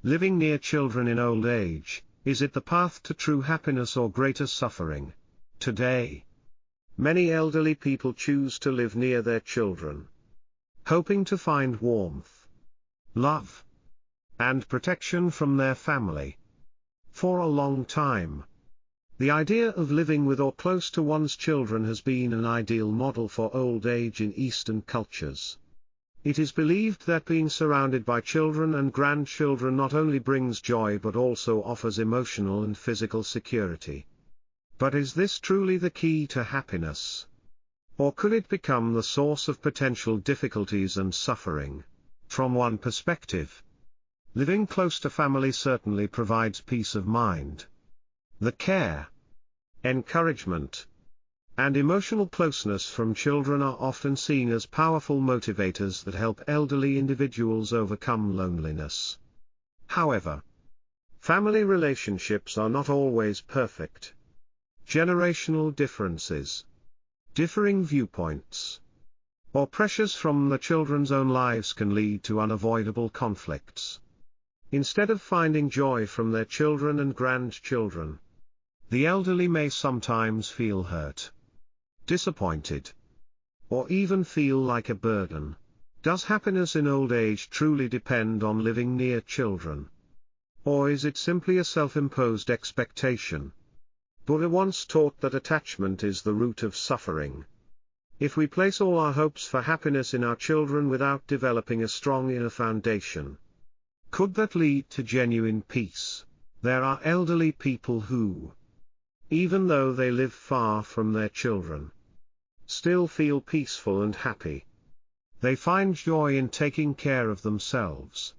Living near children in old age, is it the path to true happiness or greater suffering? Today, many elderly people choose to live near their children, hoping to find warmth, love, and protection from their family. For a long time, the idea of living with or close to one's children has been an ideal model for old age in Eastern cultures. It is believed that being surrounded by children and grandchildren not only brings joy but also offers emotional and physical security. But is this truly the key to happiness? Or could it become the source of potential difficulties and suffering? From one perspective, living close to family certainly provides peace of mind. The care, encouragement, and emotional closeness from children are often seen as powerful motivators that help elderly individuals overcome loneliness. However, family relationships are not always perfect. Generational differences, differing viewpoints, or pressures from the children's own lives can lead to unavoidable conflicts. Instead of finding joy from their children and grandchildren, the elderly may sometimes feel hurt, disappointed, or even feel like a burden. Does happiness in old age truly depend on living near children? Or is it simply a self-imposed expectation? Buddha once taught that attachment is the root of suffering. If we place all our hopes for happiness in our children without developing a strong inner foundation, could that lead to genuine peace? There are elderly people who, even though they live far from their children, still feel peaceful and happy. They find joy in taking care of themselves,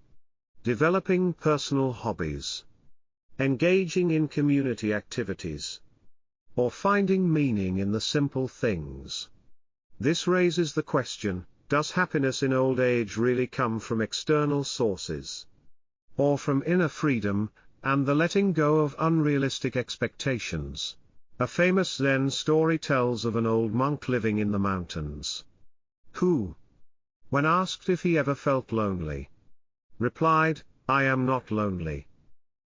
developing personal hobbies, engaging in community activities, or finding meaning in the simple things. This raises the question, does happiness in old age really come from external sources, or from inner freedom, and the letting go of unrealistic expectations? A famous Zen story tells of an old monk living in the mountains, who, when asked if he ever felt lonely, replied, "I am not lonely,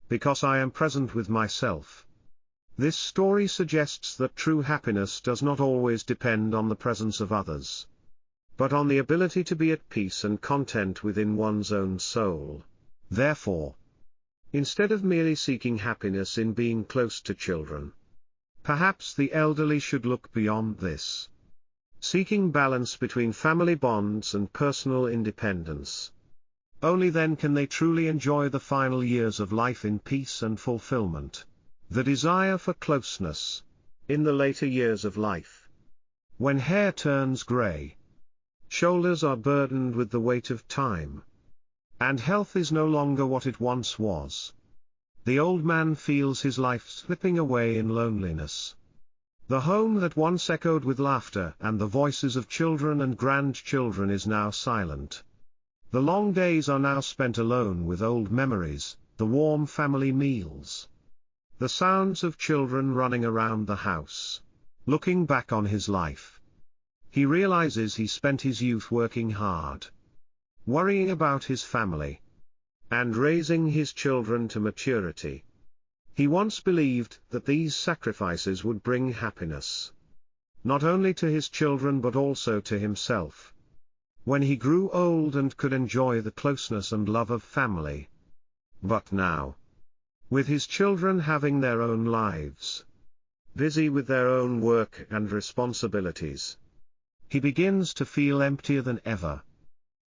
because I am present with myself." This story suggests that true happiness does not always depend on the presence of others, but on the ability to be at peace and content within one's own soul. Therefore, instead of merely seeking happiness in being close to children, perhaps the elderly should look beyond this, seeking balance between family bonds and personal independence. Only then can they truly enjoy the final years of life in peace and fulfillment. The desire for closeness. In the later years of life, when hair turns gray, shoulders are burdened with the weight of time, and health is no longer what it once was, the old man feels his life slipping away in loneliness. The home that once echoed with laughter and the voices of children and grandchildren is now silent. The long days are now spent alone with old memories, the warm family meals, the sounds of children running around the house. Looking back on his life, he realizes he spent his youth working hard, worrying about his family, and raising his children to maturity. He once believed that these sacrifices would bring happiness, not only to his children but also to himself, when he grew old and could enjoy the closeness and love of family. But now, with his children having their own lives, busy with their own work and responsibilities, he begins to feel emptier than ever.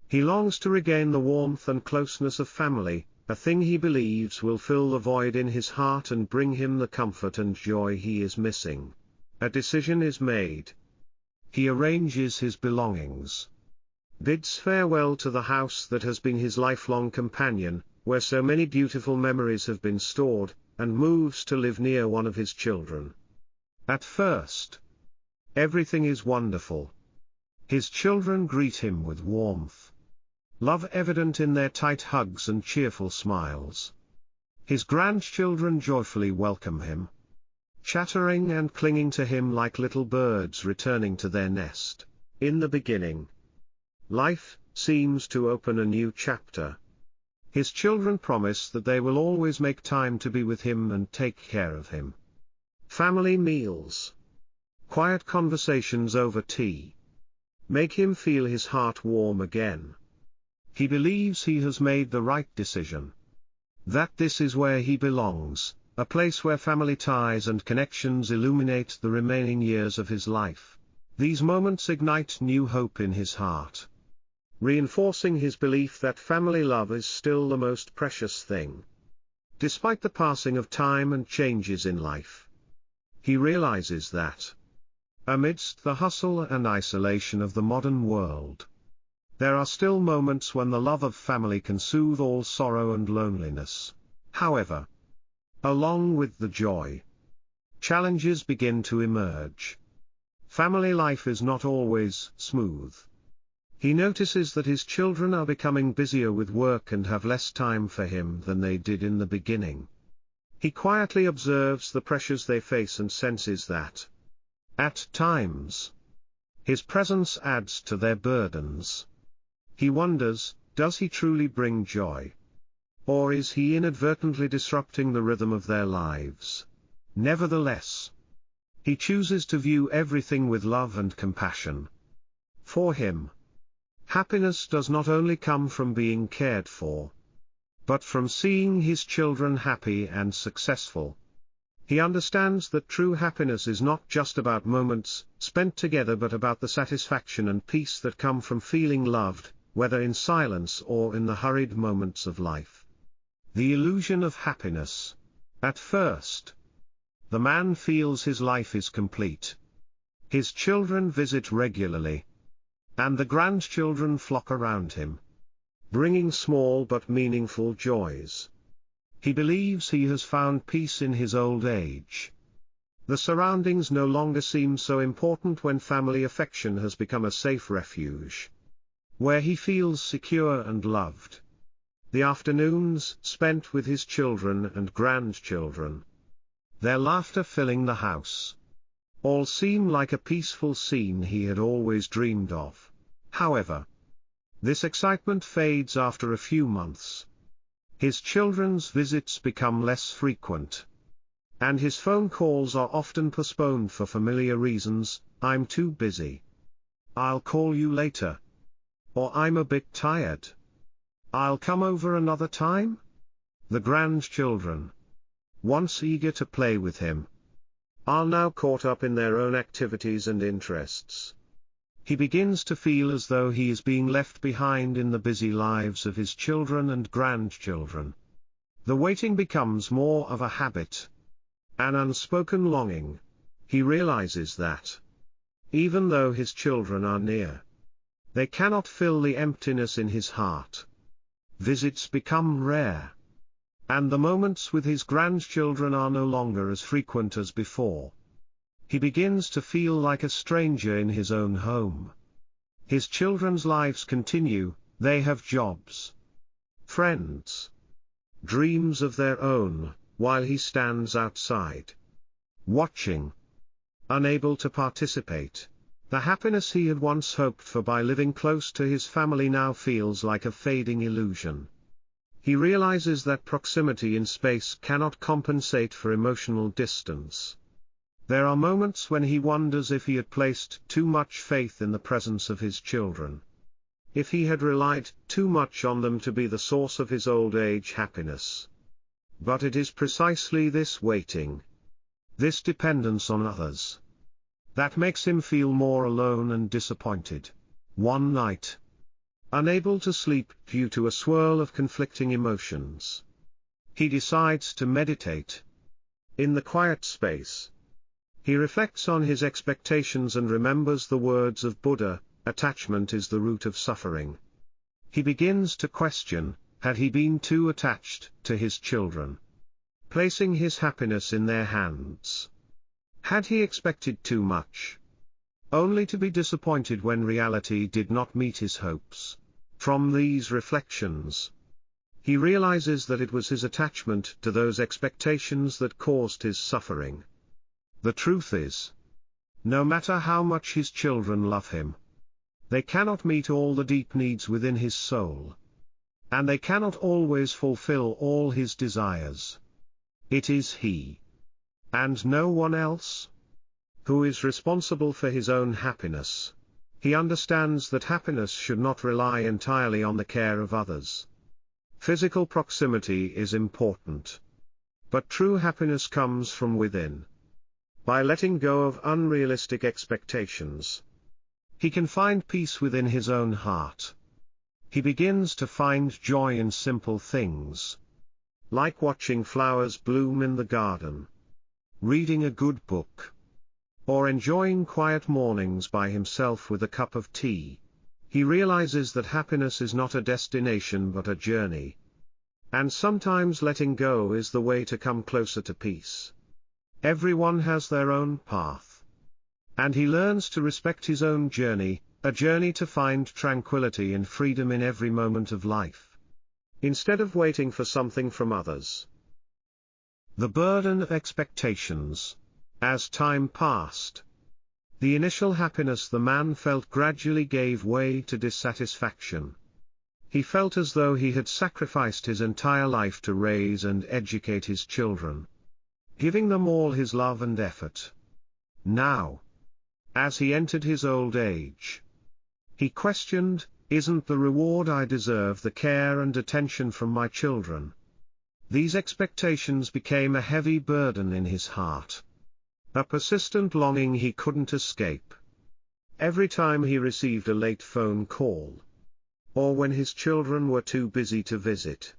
He longs to regain the warmth and closeness of family, a thing he believes will fill the void in his heart and bring him the comfort and joy he is missing. A decision is made. He arranges his belongings, bids farewell to the house that has been his lifelong companion, where so many beautiful memories have been stored, and moves to live near one of his children. At first, everything is wonderful. His children greet him with warmth, love evident in their tight hugs and cheerful smiles. His grandchildren joyfully welcome him, chattering and clinging to him like little birds returning to their nest. In the beginning, life seems to open a new chapter. His children promise that they will always make time to be with him and take care of him. Family meals. Quiet conversations over tea. Make him feel his heart warm again. He believes he has made the right decision. That this is where he belongs, a place where family ties and connections illuminate the remaining years of his life. These moments ignite new hope in his heart, reinforcing his belief that family love is still the most precious thing. Despite the passing of time and changes in life, he realizes that, amidst the hustle and isolation of the modern world, there are still moments when the love of family can soothe all sorrow and loneliness. However, along with the joy, challenges begin to emerge. Family life is not always smooth. He notices that his children are becoming busier with work and have less time for him than they did in the beginning. He quietly observes the pressures they face and senses that, at times, his presence adds to their burdens. He wonders, does he truly bring joy? Or is he inadvertently disrupting the rhythm of their lives? Nevertheless, he chooses to view everything with love and compassion. For him, happiness does not only come from being cared for, but from seeing his children happy and successful. He understands that true happiness is not just about moments spent together but about the satisfaction and peace that come from feeling loved, whether in silence or in the hurried moments of life. The illusion of happiness. At first, the man feels his life is complete. His children visit regularly, and the grandchildren flock around him, bringing small but meaningful joys. He believes he has found peace in his old age. The surroundings no longer seem so important when family affection has become a safe refuge, where he feels secure and loved. The afternoons spent with his children and grandchildren, their laughter filling the house, all seem like a peaceful scene he had always dreamed of. However, this excitement fades after a few months. His children's visits become less frequent, and his phone calls are often postponed for familiar reasons. I'm too busy. I'll call you later. Or I'm a bit tired. I'll come over another time. The grandchildren, once eager to play with him, are now caught up in their own activities and interests. He begins to feel as though he is being left behind in the busy lives of his children and grandchildren. The waiting becomes more of a habit, an unspoken longing. He realizes that, even though his children are near, they cannot fill the emptiness in his heart. Visits become rare, and the moments with his grandchildren are no longer as frequent as before. He begins to feel like a stranger in his own home. His children's lives continue, they have jobs, friends, dreams of their own, while he stands outside, watching, unable to participate. The happiness he had once hoped for by living close to his family now feels like a fading illusion. He realizes that proximity in space cannot compensate for emotional distance. There are moments when he wonders if he had placed too much faith in the presence of his children, if he had relied too much on them to be the source of his old age happiness. But it is precisely this waiting, this dependence on others, that makes him feel more alone and disappointed. One night, unable to sleep due to a swirl of conflicting emotions, he decides to meditate. In the quiet space, he reflects on his expectations and remembers the words of Buddha, attachment is the root of suffering. He begins to question, had he been too attached to his children, placing his happiness in their hands? Had he expected too much, only to be disappointed when reality did not meet his hopes? From these reflections, he realizes that it was his attachment to those expectations that caused his suffering. The truth is, no matter how much his children love him, they cannot meet all the deep needs within his soul. and they cannot always fulfill all his desires. It is he, and no one else, who is responsible for his own happiness. He understands that happiness should not rely entirely on the care of others. Physical proximity is important, but true happiness comes from within. By letting go of unrealistic expectations, he can find peace within his own heart. He begins to find joy in simple things, like watching flowers bloom in the garden, reading a good book, or enjoying quiet mornings by himself with a cup of tea. He realizes that happiness is not a destination but a journey. And sometimes letting go is the way to come closer to peace. Everyone has their own path. And he learns to respect his own journey, a journey to find tranquility and freedom in every moment of life, instead of waiting for something from others. The burden of expectations. As time passed, the initial happiness the man felt gradually gave way to dissatisfaction. He felt as though he had sacrificed his entire life to raise and educate his children, giving them all his love and effort. Now, as he entered his old age, he questioned, isn't the reward I deserve the care and attention from my children? These expectations became a heavy burden in his heart, a persistent longing he couldn't escape. Every time he received a late phone call, or when his children were too busy to visit,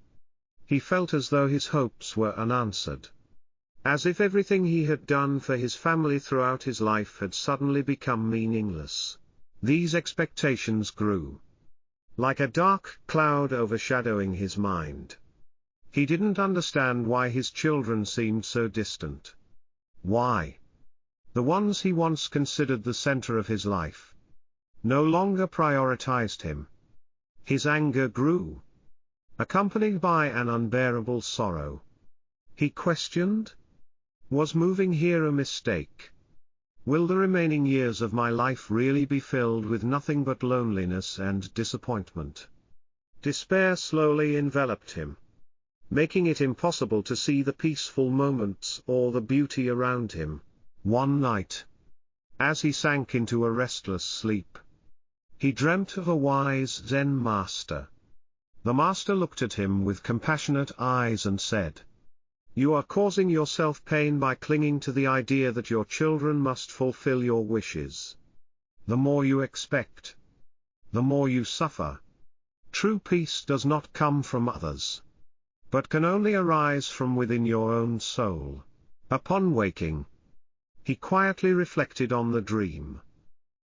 he felt as though his hopes were unanswered. As if everything he had done for his family throughout his life had suddenly become meaningless. These expectations grew like a dark cloud overshadowing his mind. He didn't understand why his children seemed so distant. Why the ones he once considered the center of his life no longer prioritized him. His anger grew, accompanied by an unbearable sorrow. He questioned, was moving here a mistake? Will the remaining years of my life really be filled with nothing but loneliness and disappointment? Despair slowly enveloped him, making it impossible to see the peaceful moments or the beauty around him. One night, as he sank into a restless sleep, he dreamt of a wise Zen master. The master looked at him with compassionate eyes and said, "You are causing yourself pain by clinging to the idea that your children must fulfill your wishes. The more you expect, the more you suffer. True peace does not come from others, but can only arise from within your own soul." Upon waking, he quietly reflected on the dream.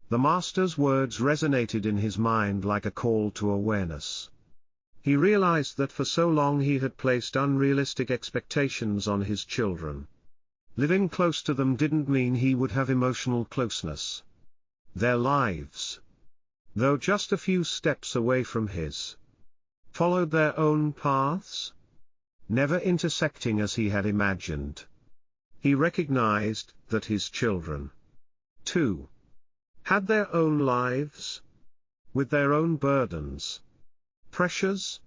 The master's words resonated in his mind like a call to awareness. He realized that for so long he had placed unrealistic expectations on his children. Living close to them didn't mean he would have emotional closeness. Their lives, though just a few steps away from his, followed their own paths, never intersecting as he had imagined. He recognized that his children, too, had their own lives, with their own burdens, pressures,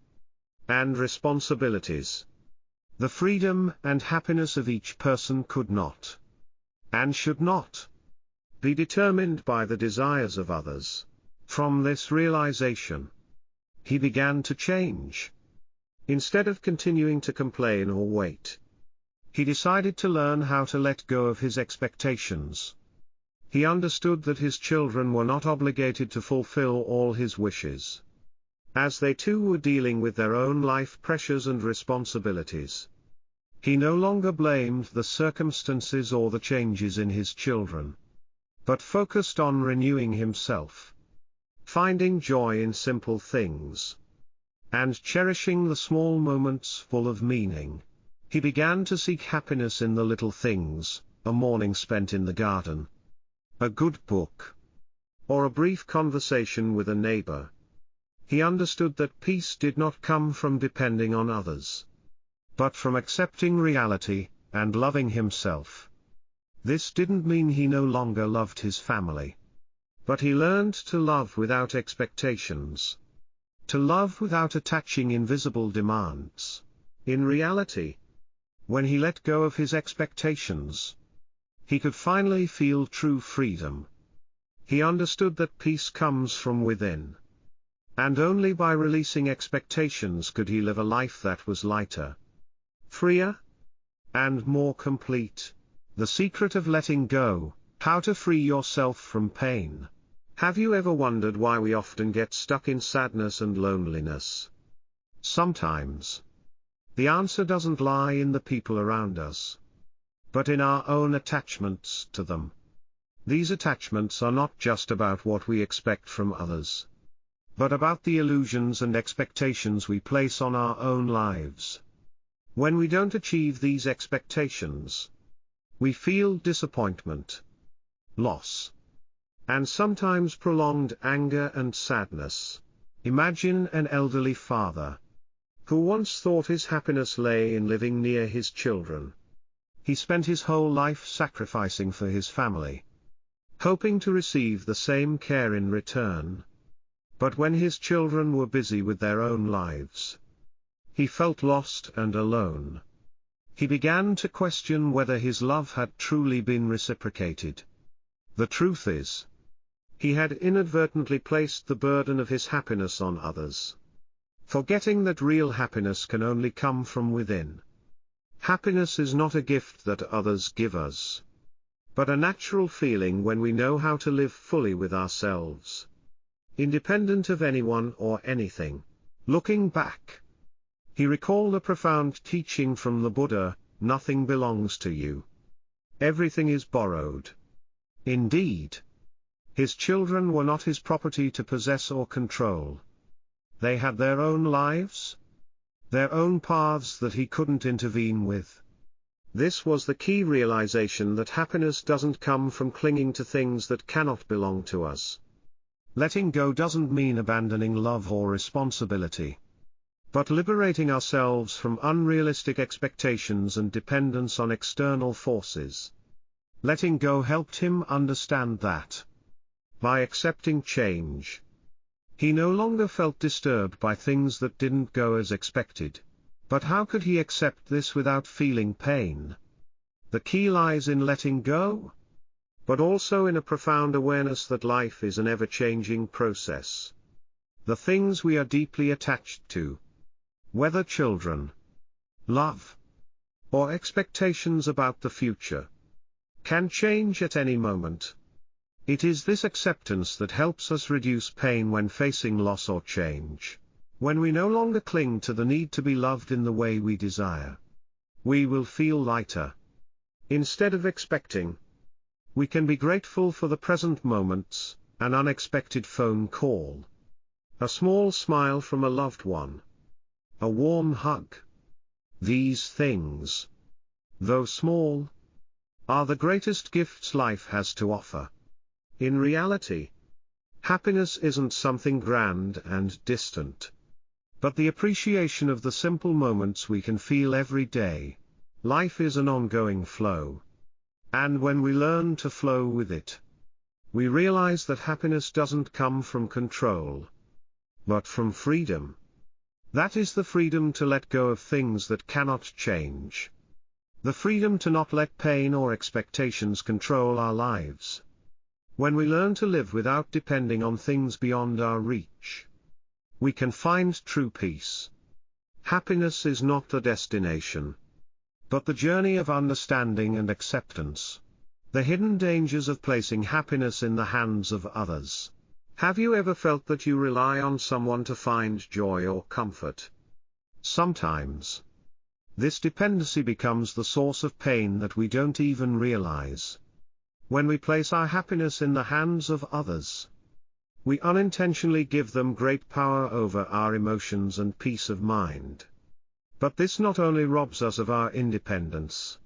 and responsibilities. The freedom and happiness of each person could not, and should not, be determined by the desires of others. From this realization, he began to change. Instead of continuing to complain or wait, he decided to learn how to let go of his expectations. He understood that his children were not obligated to fulfill all his wishes, as they too were dealing with their own life pressures and responsibilities. He no longer blamed the circumstances or the changes in his children, but focused on renewing himself, finding joy in simple things, and cherishing the small moments full of meaning. He began to seek happiness in the little things, a morning spent in the garden, a good book, or a brief conversation with a neighbor. He understood that peace did not come from depending on others, but from accepting reality, and loving himself. This didn't mean he no longer loved his family, but he learned to love without expectations. To love without attaching invisible demands. In reality, when he let go of his expectations, he could finally feel true freedom. He understood that peace comes from within. And only by releasing expectations could he live a life that was lighter, freer, and more complete. The secret of letting go, how to free yourself from pain. Have you ever wondered why we often get stuck in sadness and loneliness? Sometimes the answer doesn't lie in the people around us, but in our own attachments to them. These attachments are not just about what we expect from others, but about the illusions and expectations we place on our own lives. When we don't achieve these expectations, we feel disappointment, loss, and sometimes prolonged anger and sadness. Imagine an elderly father who once thought his happiness lay in living near his children. He spent his whole life sacrificing for his family, hoping to receive the same care in return. But when his children were busy with their own lives, he felt lost and alone. He began to question whether his love had truly been reciprocated. The truth is, he had inadvertently placed the burden of his happiness on others, forgetting that real happiness can only come from within. Happiness is not a gift that others give us, but a natural feeling when we know how to live fully with ourselves, independent of anyone or anything. Looking back, he recalled a profound teaching from the Buddha: nothing belongs to you. Everything is borrowed. Indeed, his children were not his property to possess or control. They had their own lives, their own paths that he couldn't intervene with. This was the key realization that happiness doesn't come from clinging to things that cannot belong to us. Letting go doesn't mean abandoning love or responsibility, but liberating ourselves from unrealistic expectations and dependence on external forces. Letting go helped him understand that, by accepting change, he no longer felt disturbed by things that didn't go as expected. But how could he accept this without feeling pain? The key lies in letting go, but also in a profound awareness that life is an ever-changing process. The things we are deeply attached to, whether children, love, or expectations about the future, can change at any moment. It is this acceptance that helps us reduce pain when facing loss or change. When we no longer cling to the need to be loved in the way we desire, we will feel lighter. Instead of expecting, we can be grateful for the present moments: an unexpected phone call, a small smile from a loved one, a warm hug. These things, though small, are the greatest gifts life has to offer. In reality, happiness isn't something grand and distant, but the appreciation of the simple moments we can feel every day. Life is an ongoing flow, and when we learn to flow with it, we realize that happiness doesn't come from control, but from freedom. That is the freedom to let go of things that cannot change. The freedom to not let pain or expectations control our lives. When we learn to live without depending on things beyond our reach, we can find true peace. Happiness is not the destination, but the journey of understanding and acceptance. The hidden dangers of placing happiness in the hands of others. Have you ever felt that you rely on someone to find joy or comfort? Sometimes, this dependency becomes the source of pain that we don't even realize. When we place our happiness in the hands of others, we unintentionally give them great power over our emotions and peace of mind. But this not only robs us of our independence,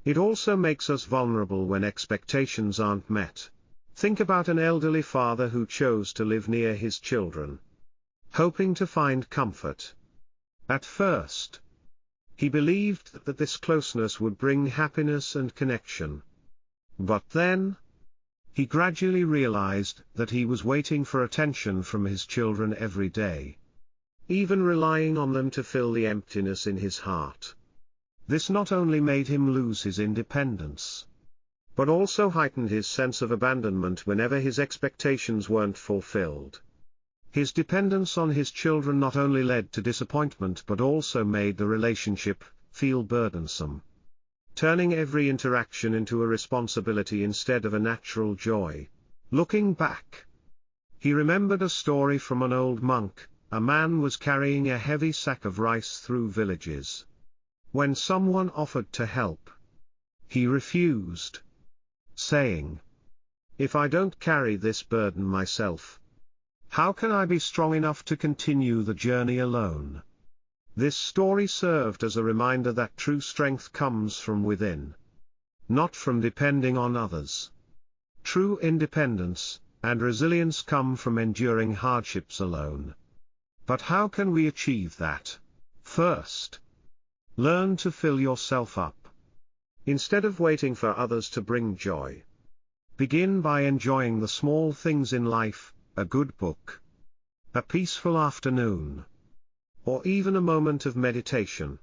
it also makes us vulnerable when expectations aren't met. Think about an elderly father who chose to live near his children, hoping to find comfort. At first, he believed that this closeness would bring happiness and connection. But then, he gradually realized that he was waiting for attention from his children every day. even relying on them to fill the emptiness in his heart. This not only made him lose his independence, but also heightened his sense of abandonment whenever his expectations weren't fulfilled. His dependence on his children not only led to disappointment but also made the relationship feel burdensome, turning every interaction into a responsibility instead of a natural joy. Looking back, he remembered a story from an old monk. A man was carrying a heavy sack of rice through villages. When someone offered to help, he refused, saying, "If I don't carry this burden myself, how can I be strong enough to continue the journey alone?" This story served as a reminder that true strength comes from within, not from depending on others. True independence and resilience come from enduring hardships alone. But how can we achieve that? First, learn to fill yourself up. Instead of waiting for others to bring joy, begin by enjoying the small things in life: a good book, a peaceful afternoon, or even a moment of meditation.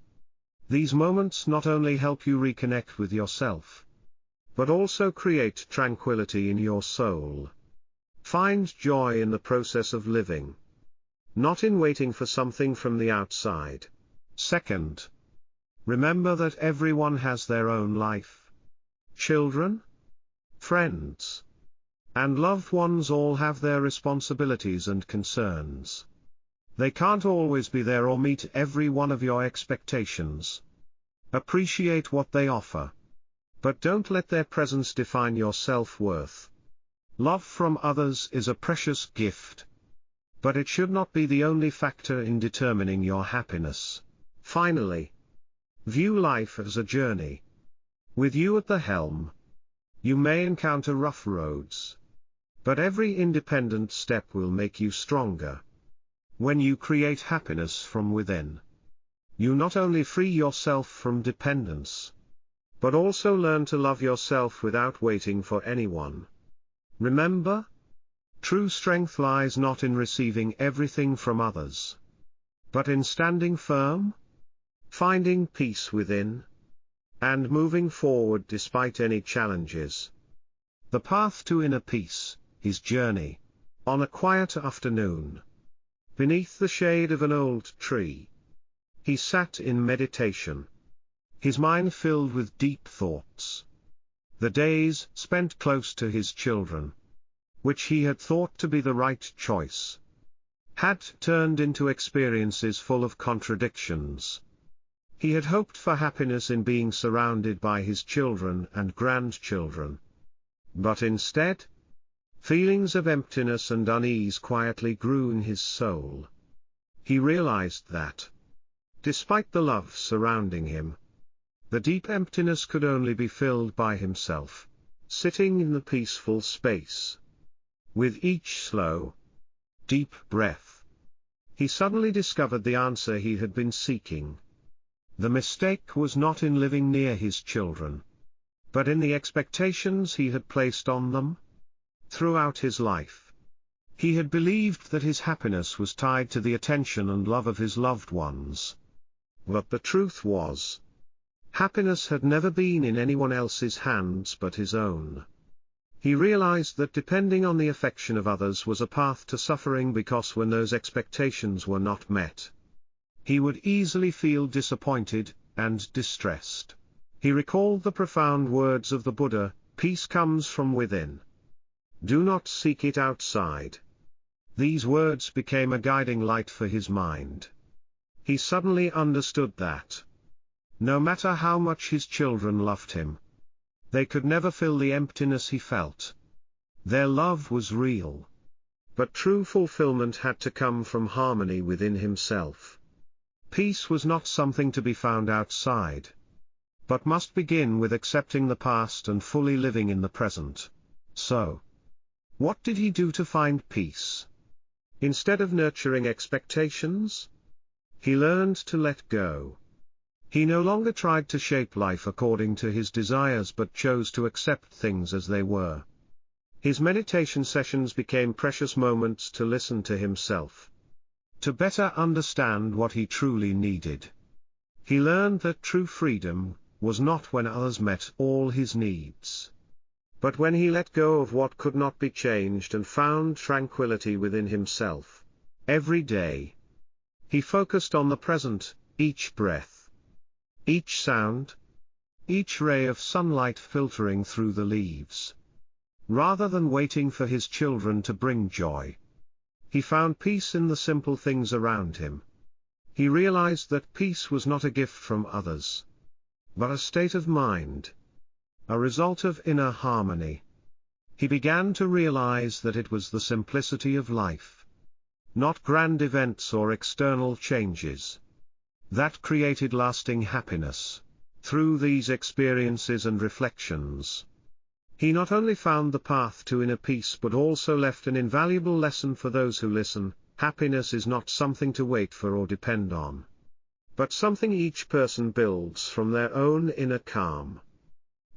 These moments not only help you reconnect with yourself, but also create tranquility in your soul. Find joy in the process of living, not in waiting for something from the outside. Second, remember that everyone has their own life. Children, friends, and loved ones all have their responsibilities and concerns. They can't always be there or meet every one of your expectations. Appreciate what they offer, but don't let their presence define your self-worth. Love from others is a precious gift, but it should not be the only factor in determining your happiness. Finally, view life as a journey. With you at the helm, you may encounter rough roads, but every independent step will make you stronger. When you create happiness from within, you not only free yourself from dependence, but also learn to love yourself without waiting for anyone. Remember, true strength lies not in receiving everything from others, but in standing firm, finding peace within, and moving forward despite any challenges. The path to inner peace, his journey. On a quiet afternoon, beneath the shade of an old tree, he sat in meditation, his mind filled with deep thoughts. The days spent close to his children, which he had thought to be the right choice, had turned into experiences full of contradictions. He had hoped for happiness in being surrounded by his children and grandchildren, but instead, feelings of emptiness and unease quietly grew in his soul. He realized that, despite the love surrounding him, the deep emptiness could only be filled by himself. Sitting in the peaceful space, with each slow, deep breath, he suddenly discovered the answer he had been seeking. The mistake was not in living near his children, but in the expectations he had placed on them. Throughout his life, he had believed that his happiness was tied to the attention and love of his loved ones. But the truth was, happiness had never been in anyone else's hands but his own. He realized that depending on the affection of others was a path to suffering, because when those expectations were not met, he would easily feel disappointed and distressed. He recalled the profound words of the Buddha, "Peace comes from within. Do not seek it outside." These words became a guiding light for his mind. He suddenly understood that, no matter how much his children loved him, they could never fill the emptiness he felt. Their love was real, but true fulfillment had to come from harmony within himself. Peace was not something to be found outside, but must begin with accepting the past and fully living in the present. So, what did he do to find peace? Instead of nurturing expectations, he learned to let go. He no longer tried to shape life according to his desires but chose to accept things as they were. His meditation sessions became precious moments to listen to himself, to better understand what he truly needed. He learned that true freedom was not when others met all his needs, but when he let go of what could not be changed and found tranquility within himself. Every day, he focused on the present, each breath, each sound, each ray of sunlight filtering through the leaves. Rather than waiting for his children to bring joy, he found peace in the simple things around him. He realized that peace was not a gift from others, but a state of mind, a result of inner harmony. He began to realize that it was the simplicity of life, not grand events or external changes, that created lasting happiness. Through these experiences and reflections, he not only found the path to inner peace but also left an invaluable lesson for those who listen. Happiness is not something to wait for or depend on, but something each person builds from their own inner calm.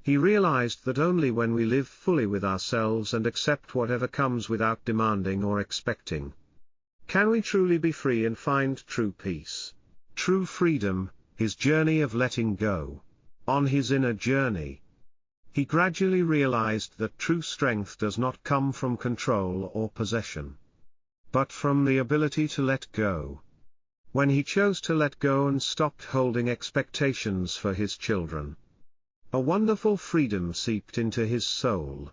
He realized that only when we live fully with ourselves and accept whatever comes without demanding or expecting, can we truly be free and find true peace. True freedom, his journey of letting go. On his inner journey, he gradually realized that true strength does not come from control or possession, but from the ability to let go. When he chose to let go and stopped holding expectations for his children, a wonderful freedom seeped into his soul.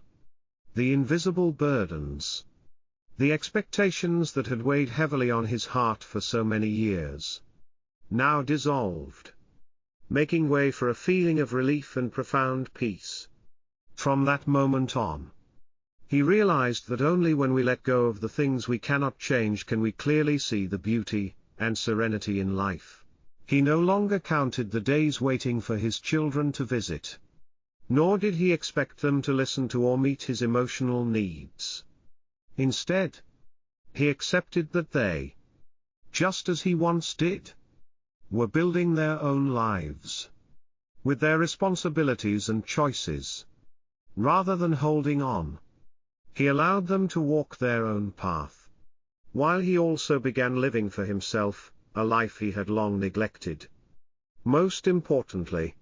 The invisible burdens, the expectations that had weighed heavily on his heart for so many years, now dissolved, making way for a feeling of relief and profound peace. From that moment on, he realized that only when we let go of the things we cannot change can we clearly see the beauty and serenity in life. He no longer counted the days waiting for his children to visit, nor did he expect them to listen to or meet his emotional needs. Instead, he accepted that they, just as he once did, were building their own lives, with their responsibilities and choices. Rather than holding on, he allowed them to walk their own path, while he also began living for himself, a life he had long neglected. Most importantly,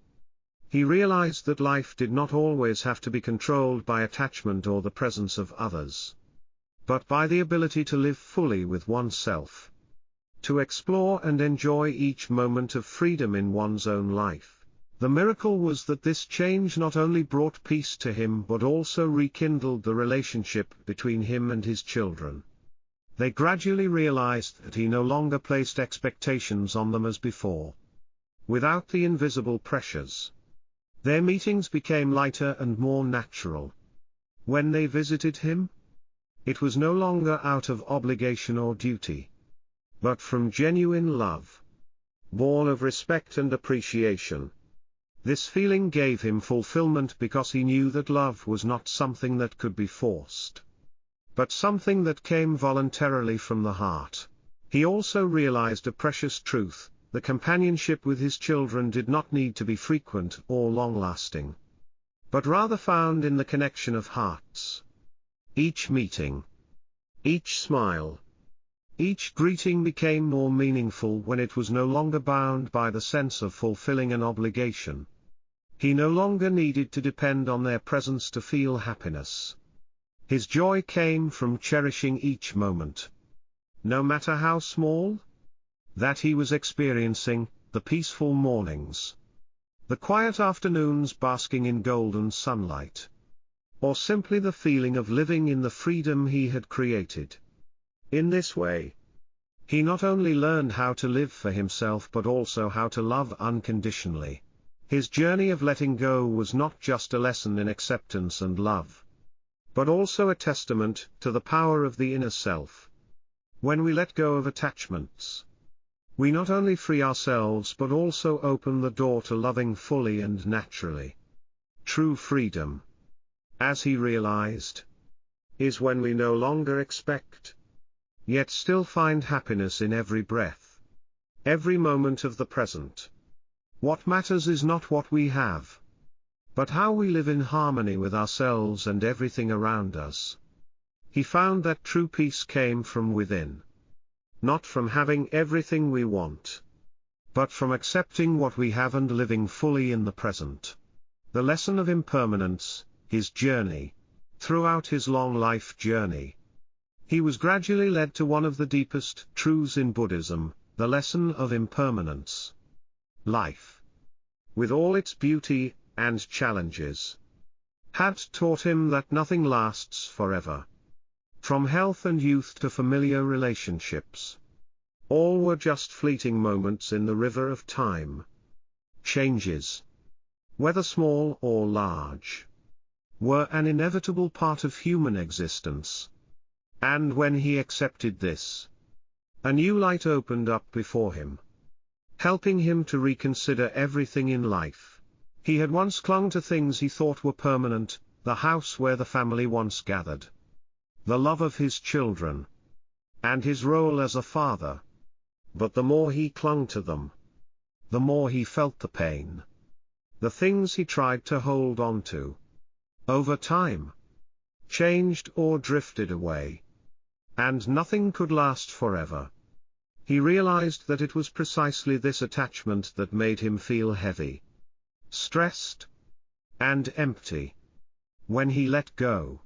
he realized that life did not always have to be controlled by attachment or the presence of others, but by the ability to live fully with oneself, to explore and enjoy each moment of freedom in one's own life. The miracle was that this change not only brought peace to him but also rekindled the relationship between him and his children. They gradually realized that he no longer placed expectations on them as before. Without the invisible pressures, their meetings became lighter and more natural. When they visited him, it was no longer out of obligation or duty, but from genuine love, born of respect and appreciation. This feeling gave him fulfillment because he knew that love was not something that could be forced, but something that came voluntarily from the heart. He also realized a precious truth: the companionship with his children did not need to be frequent or long-lasting, but rather found in the connection of hearts. Each meeting, each smile, each greeting became more meaningful when it was no longer bound by the sense of fulfilling an obligation. He no longer needed to depend on their presence to feel happiness. His joy came from cherishing each moment, no matter how small, that he was experiencing: the peaceful mornings, the quiet afternoons basking in golden sunlight, or simply the feeling of living in the freedom he had created. In this way, he not only learned how to live for himself but also how to love unconditionally. His journey of letting go was not just a lesson in acceptance and love, but also a testament to the power of the inner self. When we let go of attachments, we not only free ourselves but also open the door to loving fully and naturally. True freedom, as he realized, is when we no longer expect, yet still find happiness in every breath, every moment of the present. What matters is not what we have, but how we live in harmony with ourselves and everything around us. He found that true peace came from within, not from having everything we want, but from accepting what we have and living fully in the present. The lesson of impermanence, his journey. Throughout his long life journey, he was gradually led to one of the deepest truths in Buddhism, the lesson of impermanence. Life, with all its beauty and challenges, had taught him that nothing lasts forever. From health and youth to familiar relationships, all were just fleeting moments in the river of time. Changes, whether small or large, were an inevitable part of human existence. And when he accepted this, a new light opened up before him, helping him to reconsider everything in life. He had once clung to things he thought were permanent, the house where the family once gathered, the love of his children, and his role as a father. But the more he clung to them, the more he felt the pain. The things he tried to hold on to, over time, changed or drifted away. And nothing could last forever. He realized that it was precisely this attachment that made him feel heavy, stressed, and empty. When he let go,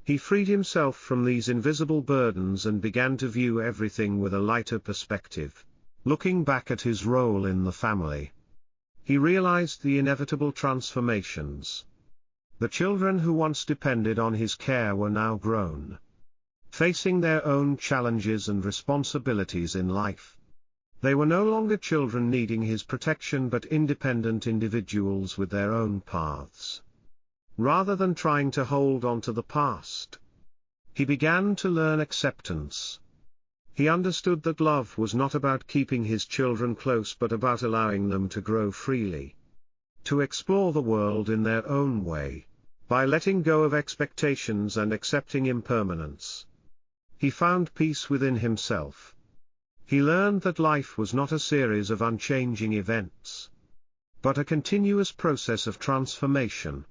he freed himself from these invisible burdens and began to view everything with a lighter perspective. Looking back at his role in the family, he realized the inevitable transformations. The children who once depended on his care were now grown, facing their own challenges and responsibilities in life. They were no longer children needing his protection but independent individuals with their own paths. Rather than trying to hold on to the past, he began to learn acceptance. He understood that love was not about keeping his children close but about allowing them to grow freely, to explore the world in their own way. By letting go of expectations and accepting impermanence, he found peace within himself. He learned that life was not a series of unchanging events, but a continuous process of transformation.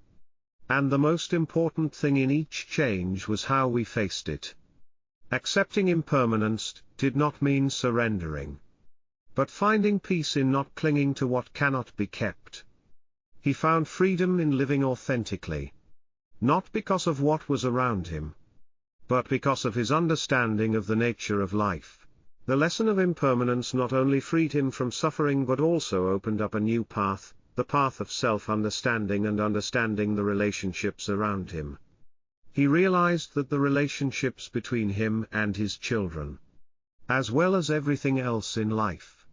And the most important thing in each change was how we faced it. Accepting impermanence did not mean surrendering, but finding peace in not clinging to what cannot be kept. He found freedom in living authentically, not because of what was around him, but because of his understanding of the nature of life. The lesson of impermanence not only freed him from suffering but also opened up a new path, the path of self-understanding and understanding the relationships around him. He realized that the relationships between him and his children, as well as everything else in life,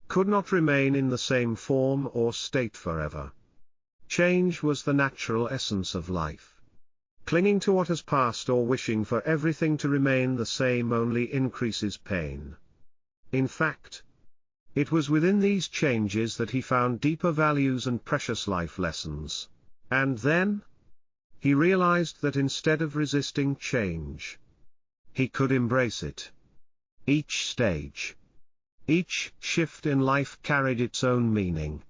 could not remain in the same form or state forever. Change was the natural essence of life. Clinging to what has passed or wishing for everything to remain the same only increases pain. In fact, it was within these changes that he found deeper values and precious life lessons. And then, he realized that instead of resisting change, he could embrace it. Each stage, each shift in life carried its own meaning.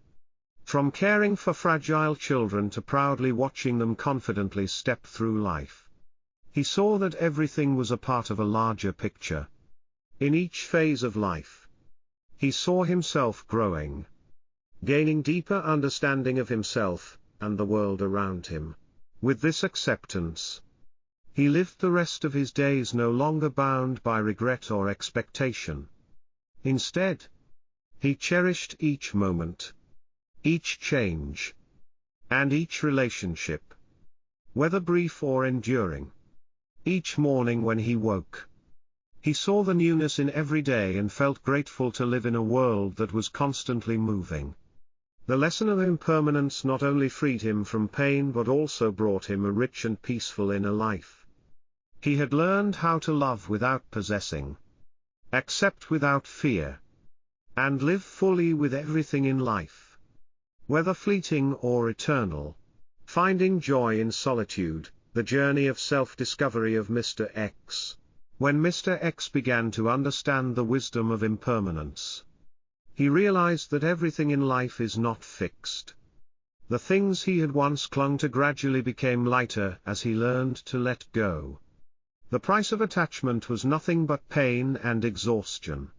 From caring for fragile children to proudly watching them confidently step through life, he saw that everything was a part of a larger picture. In each phase of life, he saw himself growing, gaining deeper understanding of himself and the world around him. With this acceptance, he lived the rest of his days no longer bound by regret or expectation. Instead, he cherished each moment, each change, and each relationship, whether brief or enduring. Each morning when he woke, he saw the newness in every day and felt grateful to live in a world that was constantly moving. The lesson of impermanence not only freed him from pain but also brought him a rich and peaceful inner life. He had learned how to love without possessing, accept without fear, and live fully with everything in life, whether fleeting or eternal. Finding joy in solitude, the journey of self-discovery of Mr. X. When Mr. X began to understand the wisdom of impermanence, he realized that everything in life is not fixed. The things he had once clung to gradually became lighter as he learned to let go. The price of attachment was nothing but pain and exhaustion.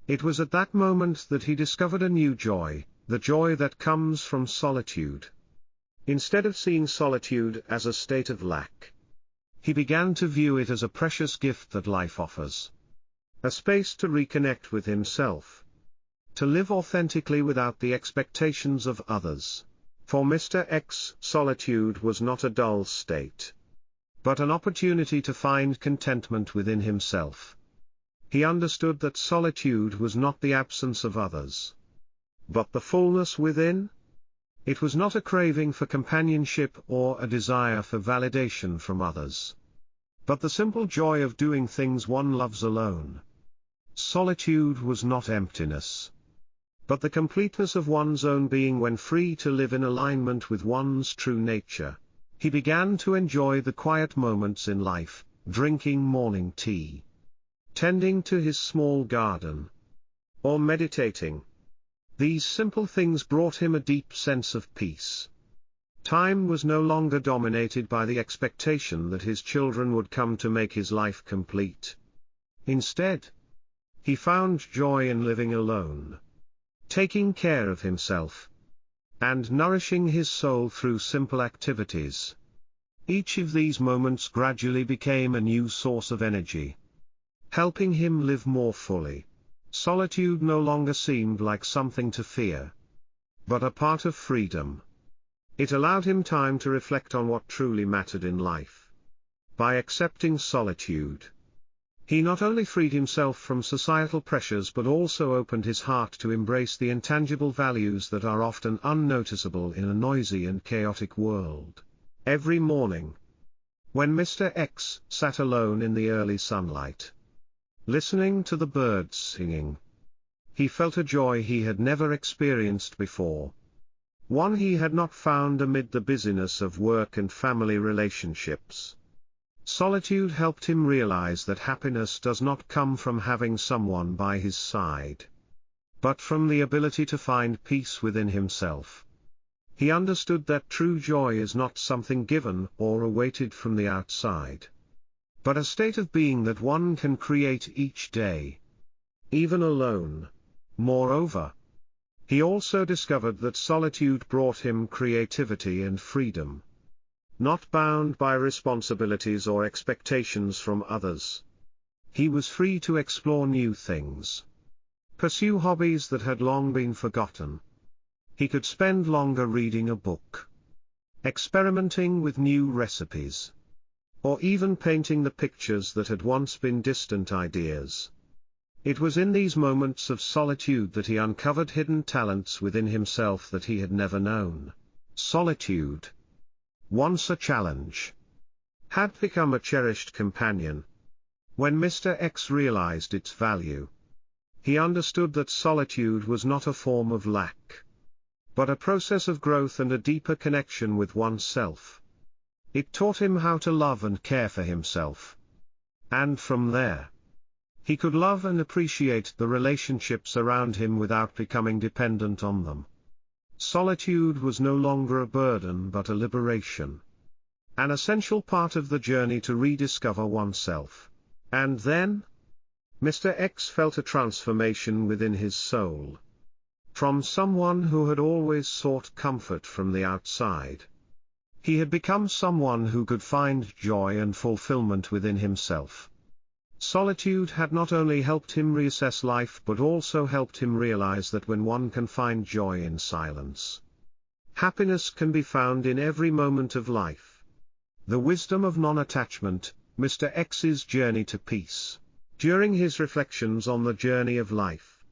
It was at that moment that he discovered a new joy, the joy that comes from solitude. Instead of seeing solitude as a state of lack, he began to view it as a precious gift that life offers. A space to reconnect with himself. To live authentically without the expectations of others. For Mr. X, solitude was not a dull state, but an opportunity to find contentment within himself. He understood that solitude was not the absence of others, but the fullness within. It was not a craving for companionship or a desire for validation from others, but the simple joy of doing things one loves alone. Solitude was not emptiness, but the completeness of one's own being when free to live in alignment with one's true nature. He began to enjoy the quiet moments in life, drinking morning tea, tending to his small garden, or meditating. These simple things brought him a deep sense of peace. Time was no longer dominated by the expectation that his children would come to make his life complete. Instead, he found joy in living alone, taking care of himself, and nourishing his soul through simple activities. Each of these moments gradually became a new source of energy, helping him live more fully. Solitude no longer seemed like something to fear, but a part of freedom. It allowed him time to reflect on what truly mattered in life. By accepting solitude, he not only freed himself from societal pressures but also opened his heart to embrace the intangible values that are often unnoticeable in a noisy and chaotic world. Every morning, when Mr. X sat alone in the early sunlight, listening to the birds singing, he felt a joy he had never experienced before. One he had not found amid the busyness of work and family relationships. Solitude helped him realize that happiness does not come from having someone by his side, but from the ability to find peace within himself. He understood that true joy is not something given or awaited from the outside, but a state of being that one can create each day, even alone. Moreover, he also discovered that solitude brought him creativity and freedom. Not bound by responsibilities or expectations from others, he was free to explore new things, pursue hobbies that had long been forgotten. He could spend longer reading a book, experimenting with new recipes, or even painting the pictures that had once been distant ideas. It was in these moments of solitude that he uncovered hidden talents within himself that he had never known. Solitude, once a challenge, had become a cherished companion. When Mr. X realized its value, he understood that solitude was not a form of lack, but a process of growth and a deeper connection with oneself. It taught him how to love and care for himself. And from there, he could love and appreciate the relationships around him without becoming dependent on them. Solitude was no longer a burden but a liberation, an essential part of the journey to rediscover oneself. And then, Mr. X felt a transformation within his soul. From someone who had always sought comfort from the outside, he had become someone who could find joy and fulfillment within himself. Solitude had not only helped him reassess life but also helped him realize that when one can find joy in silence, happiness can be found in every moment of life. The wisdom of non-attachment, Mr. X's journey to peace. During his reflections on the journey of life,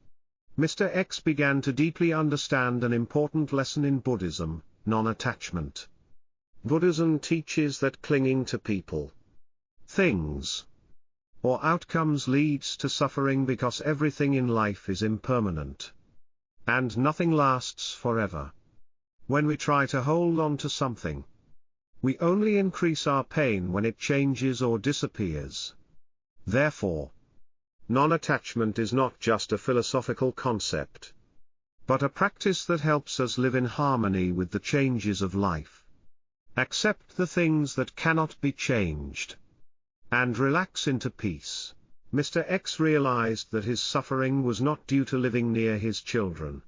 Mr. X began to deeply understand an important lesson in Buddhism, non-attachment. Buddhism teaches that clinging to people, things, or outcomes leads to suffering because everything in life is impermanent, and nothing lasts forever. When we try to hold on to something, we only increase our pain when it changes or disappears. Therefore, non-attachment is not just a philosophical concept, but a practice that helps us live in harmony with the changes of life. Accept the things that cannot be changed, and relax into peace. Mr. X realized that his suffering was not due to living near his children,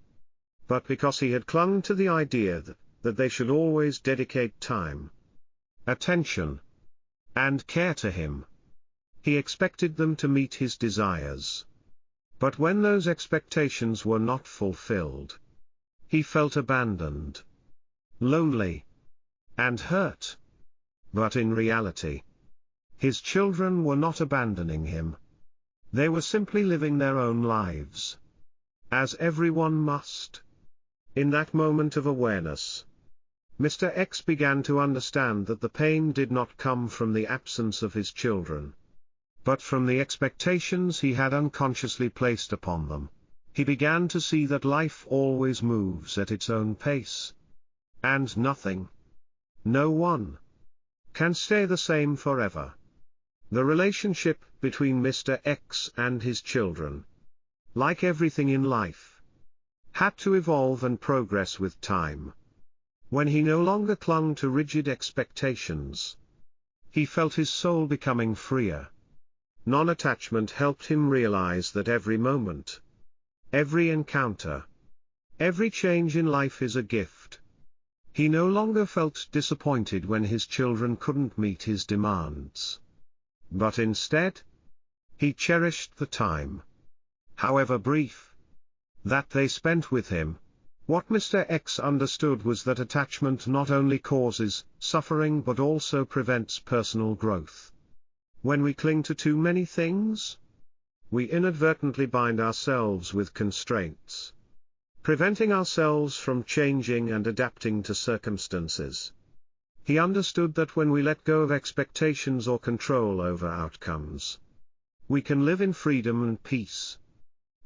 but because he had clung to the idea that they should always dedicate time, attention, and care to him. He expected them to meet his desires. But when those expectations were not fulfilled, he felt abandoned, lonely, and hurt. But in reality, his children were not abandoning him. They were simply living their own lives, as everyone must. In that moment of awareness, Mr. X began to understand that the pain did not come from the absence of his children, but from the expectations he had unconsciously placed upon them. He began to see that life always moves at its own pace, and nothing, no one, can stay the same forever. The relationship between Mr. X and his children, like everything in life, had to evolve and progress with time. When he no longer clung to rigid expectations, he felt his soul becoming freer. Non-attachment helped him realize that every moment, every encounter, every change in life is a gift. He no longer felt disappointed when his children couldn't meet his demands, but instead, he cherished the time, however brief, that they spent with him. What Mr. X understood was that attachment not only causes suffering but also prevents personal growth. When we cling to too many things, we inadvertently bind ourselves with constraints, preventing ourselves from changing and adapting to circumstances. He understood that when we let go of expectations or control over outcomes, we can live in freedom and peace.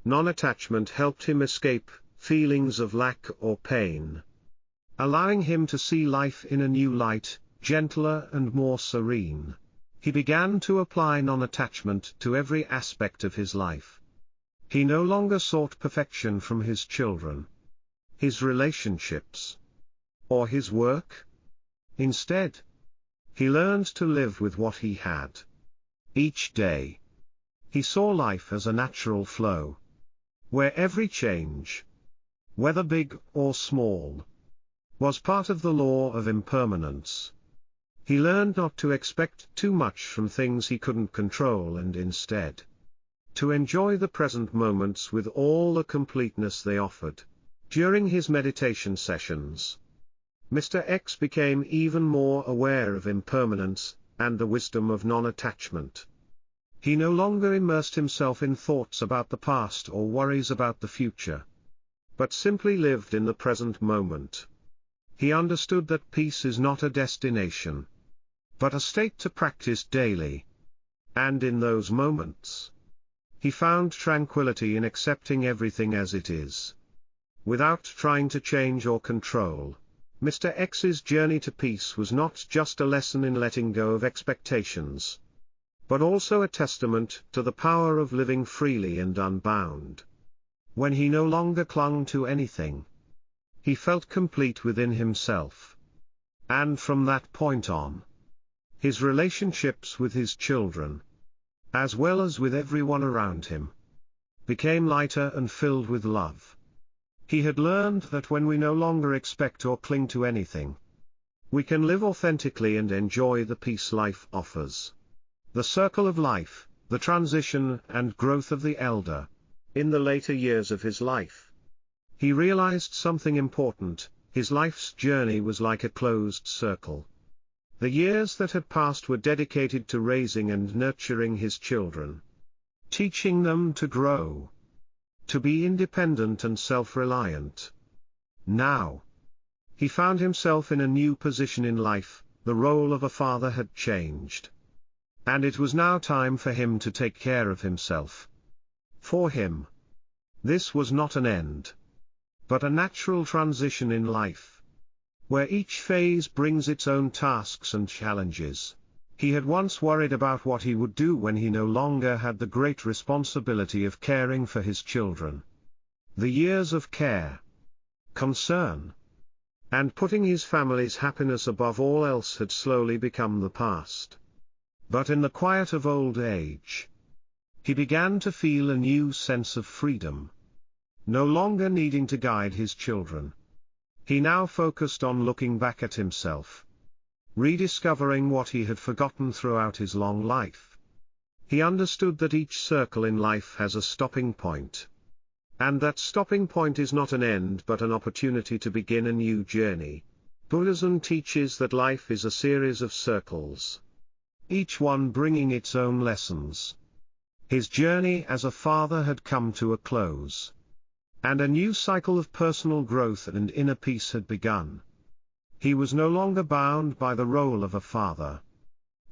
Non-attachment helped him escape feelings of lack or pain, allowing him to see life in a new light, gentler and more serene. He began to apply non-attachment to every aspect of his life. He no longer sought perfection from his children, his relationships, or his work. Instead, he learned to live with what he had. Each day, he saw life as a natural flow, where every change, whether big or small, was part of the law of impermanence. He learned not to expect too much from things he couldn't control and instead, to enjoy the present moments with all the completeness they offered. During his meditation sessions, Mr. X became even more aware of impermanence and the wisdom of non-attachment. He no longer immersed himself in thoughts about the past or worries about the future, but simply lived in the present moment. He understood that peace is not a destination, but a state to practice daily. And in those moments, he found tranquility in accepting everything as it is, without trying to change or control. Mr. X's journey to peace was not just a lesson in letting go of expectations, but also a testament to the power of living freely and unbound. When he no longer clung to anything, he felt complete within himself. And from that point on, his relationships with his children, as well as with everyone around him, became lighter and filled with love. He had learned that when we no longer expect or cling to anything, we can live authentically and enjoy the peace life offers. The circle of life, the transition and growth of the elder. In the later years of his life, he realized something important: his life's journey was like a closed circle. The years that had passed were dedicated to raising and nurturing his children, teaching them to grow, to be independent and self-reliant. Now, he found himself in a new position in life. The role of a father had changed, and it was now time for him to take care of himself. For him, this was not an end, but a natural transition in life, where each phase brings its own tasks and challenges. He had once worried about what he would do when he no longer had the great responsibility of caring for his children. The years of care, concern, and putting his family's happiness above all else had slowly become the past. But in the quiet of old age, he began to feel a new sense of freedom. No longer needing to guide his children, he now focused on looking back at himself, rediscovering what he had forgotten throughout his long life. He understood that each circle in life has a stopping point. And that stopping point is not an end but an opportunity to begin a new journey. Buddhism teaches that life is a series of circles, each one bringing its own lessons. His journey as a father had come to a close, and a new cycle of personal growth and inner peace had begun. He was no longer bound by the role of a father,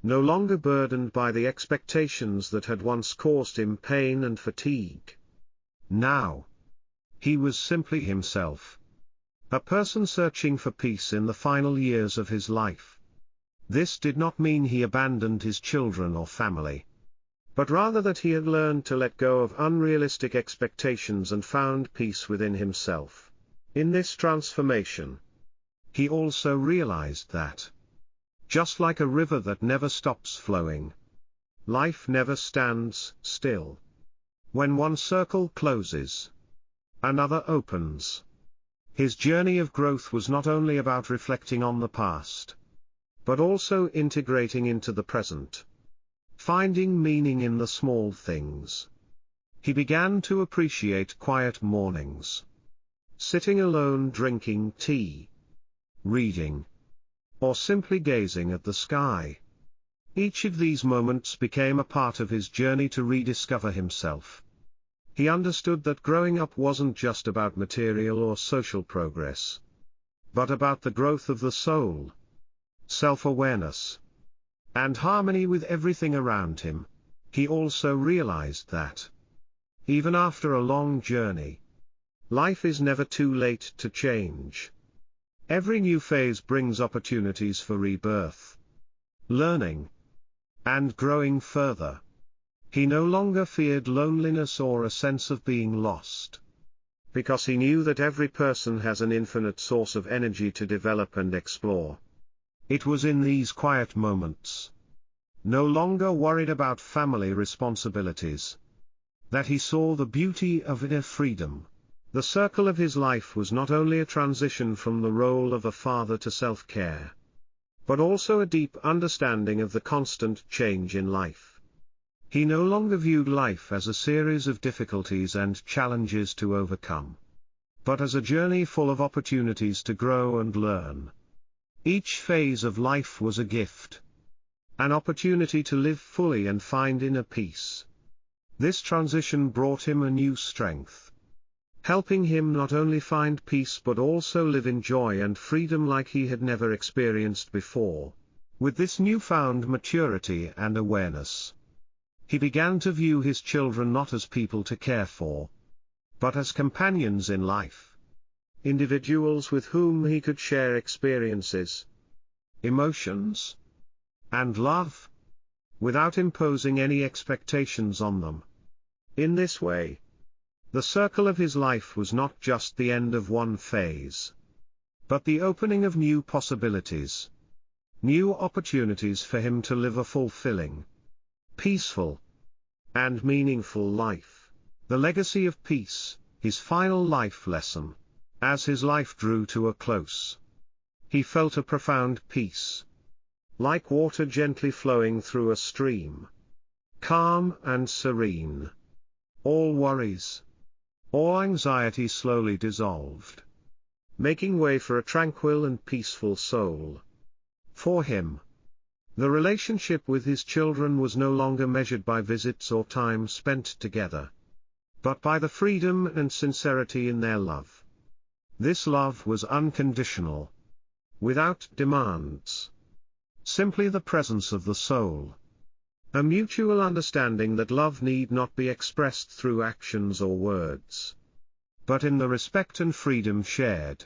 no longer burdened by the expectations that had once caused him pain and fatigue. Now, he was simply himself, a person searching for peace in the final years of his life. This did not mean he abandoned his children or family, but rather that he had learned to let go of unrealistic expectations and found peace within himself. In this transformation, he also realized that, just like a river that never stops flowing, life never stands still. When one circle closes, another opens. His journey of growth was not only about reflecting on the past, but also integrating into the present, finding meaning in the small things. He began to appreciate quiet mornings, sitting alone drinking tea, reading, or simply gazing at the sky. Each of these moments became a part of his journey to rediscover himself. He understood that growing up wasn't just about material or social progress, but about the growth of the soul, self-awareness, and harmony with everything around him. He also realized that, even after a long journey, life is never too late to change. Every new phase brings opportunities for rebirth, learning, and growing further. He no longer feared loneliness or a sense of being lost, because he knew that every person has an infinite source of energy to develop and explore. It was in these quiet moments, no longer worried about family responsibilities, that he saw the beauty of inner freedom. The circle of his life was not only a transition from the role of a father to self-care, but also a deep understanding of the constant change in life. He no longer viewed life as a series of difficulties and challenges to overcome, but as a journey full of opportunities to grow and learn. Each phase of life was a gift, an opportunity to live fully and find inner peace. This transition brought him a new strength, helping him not only find peace but also live in joy and freedom like he had never experienced before. With this newfound maturity and awareness, he began to view his children not as people to care for, but as companions in life, individuals with whom he could share experiences, emotions, and love, without imposing any expectations on them. In this way, the circle of his life was not just the end of one phase, but the opening of new possibilities, new opportunities for him to live a fulfilling, peaceful, and meaningful life. The legacy of peace, his final life lesson. As his life drew to a close, he felt a profound peace, like water gently flowing through a stream, calm and serene. All worries, all anxiety slowly dissolved, making way for a tranquil and peaceful soul. For him, the relationship with his children was no longer measured by visits or time spent together, but by the freedom and sincerity in their love. This love was unconditional, without demands, simply the presence of the soul. A mutual understanding that love need not be expressed through actions or words, but in the respect and freedom shared.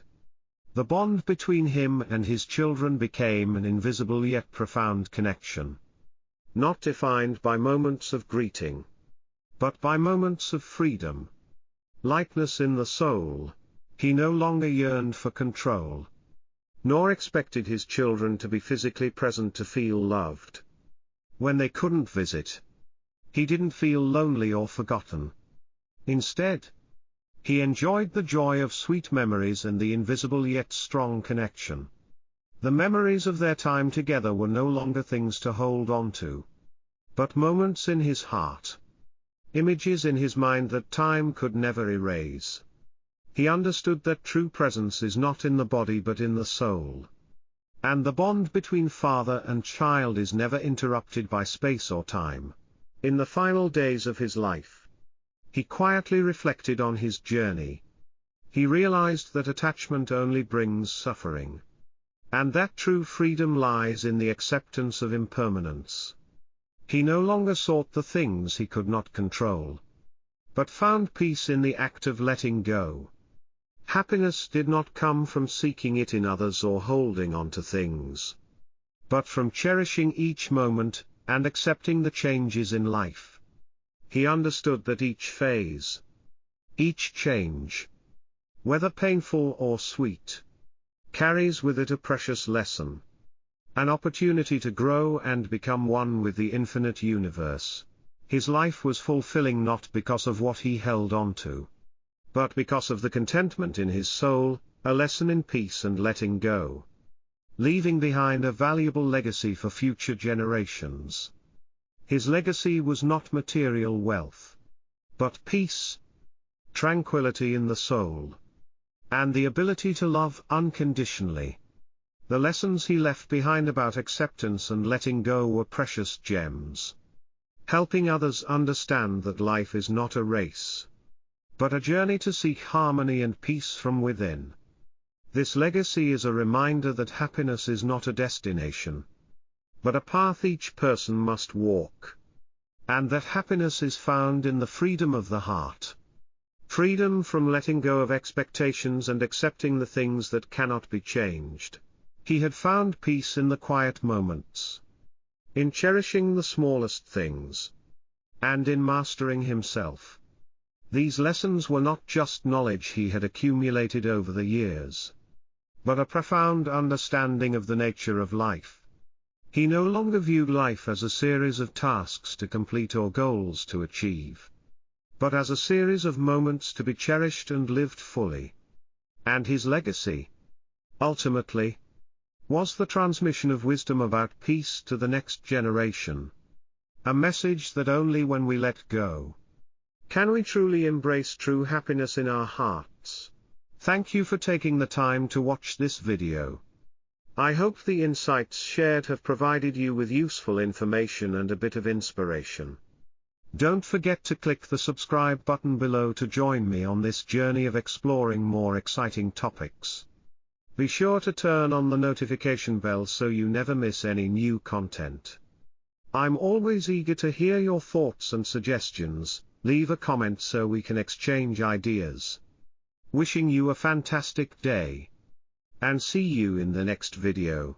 The bond between him and his children became an invisible yet profound connection, not defined by moments of greeting, but by moments of freedom, lightness in the soul. He no longer yearned for control, nor expected his children to be physically present to feel loved. when they couldn't visit. He didn't feel lonely or forgotten. Instead, he enjoyed the joy of sweet memories and the invisible yet strong connection. The memories of their time together were no longer things to hold on to, but moments in his heart. Images in his mind that time could never erase. He understood that true presence is not in the body but in the soul. And the bond between father and child is never interrupted by space or time. In the final days of his life, he quietly reflected on his journey. He realized that attachment only brings suffering, and that true freedom lies in the acceptance of impermanence. He no longer sought the things he could not control, but found peace in the act of letting go. Happiness did not come from seeking it in others or holding on to things, but from cherishing each moment, and accepting the changes in life. He understood that each phase, each change, whether painful or sweet, carries with it a precious lesson, an opportunity to grow and become one with the infinite universe. His life was fulfilling not because of what he held on to, but because of the contentment in his soul, a lesson in peace and letting go, leaving behind a valuable legacy for future generations. His legacy was not material wealth, but peace, tranquility in the soul, and the ability to love unconditionally. The lessons he left behind about acceptance and letting go were precious gems, helping others understand that life is not a race, but a journey to seek harmony and peace from within. This legacy is a reminder that happiness is not a destination, but a path each person must walk, and that happiness is found in the freedom of the heart. Freedom from letting go of expectations and accepting the things that cannot be changed. He had found peace in the quiet moments, in cherishing the smallest things, and in mastering himself. These lessons were not just knowledge he had accumulated over the years, but a profound understanding of the nature of life. He no longer viewed life as a series of tasks to complete or goals to achieve, but as a series of moments to be cherished and lived fully. And his legacy, ultimately, was the transmission of wisdom about peace to the next generation. A message that only when we let go can we truly embrace true happiness in our hearts. Thank you for taking the time to watch this video. I hope the insights shared have provided you with useful information and a bit of inspiration. Don't forget to click the subscribe button below to join me on this journey of exploring more exciting topics. Be sure to turn on the notification bell so you never miss any new content. I'm always eager to hear your thoughts and suggestions. Leave a comment so we can exchange ideas. Wishing you a fantastic day, and see you in the next video.